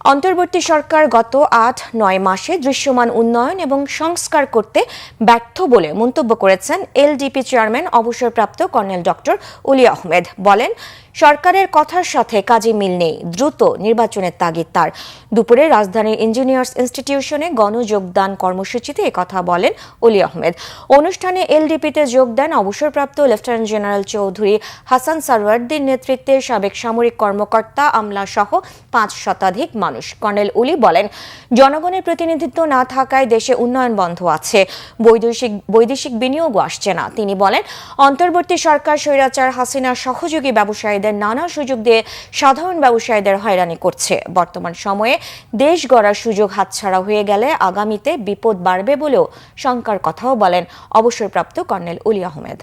অন্তর্বর্তী সরকার গত ৮-৯ মাসে দৃশ্যমান উন্নয়ন এবং সংস্কার করতে ব্যর্থ বলে মন্তব্য করেছেন এলডিপি চেয়ারম্যান অবসরপ্রাপ্ত কর্নেল ডক্টর অলি আহমেদ। বলেন, সরকারের কথার সাথে কাজে মিল নেই, দ্রুত নির্বাচনের তাগিদ তার। দুপুরে রাজধানীর ইঞ্জিনিয়ার্স ইনস্টিটিউশনে গণযোগদান কর্মসূচিতে একথা বলেন অলি আহমেদ। অনুষ্ঠানে এলডিপিতে যোগ দেন অবসরপ্রাপ্ত লেফটেন্যান্ট জেনারেল চৌধুরী হাসান সারওয়ার্দীর নেতৃত্বে সাবেক সামরিক কর্মকর্তা, আমলা সহ ৫ শতাধিক মানুষ। কর্নেল অলি বলেন, জনগণের প্রতিনিধিত্ব না থাকায় দেশে উন্নয়ন বন্ধ আছে, বৈদেশিক বিনিয়োগও আসছে না। তিনি বলেন, অন্তর্বর্তী সরকার স্বৈরাচার হাসিনার সহযোগী ব্যবসায়ীদের নানা সুযোগ দিয়ে সাধারণ ব্যবসায়ীদের হয়রানি করছে। বর্তমান সময়ে দেশ গড়ার সুযোগ হাতছাড়া হয়ে গেলে আগামীতে বিপদ বাড়বে বলেও শঙ্কার কথাও বলেন অবসরপ্রাপ্ত কর্নেল অলি আহমেদ।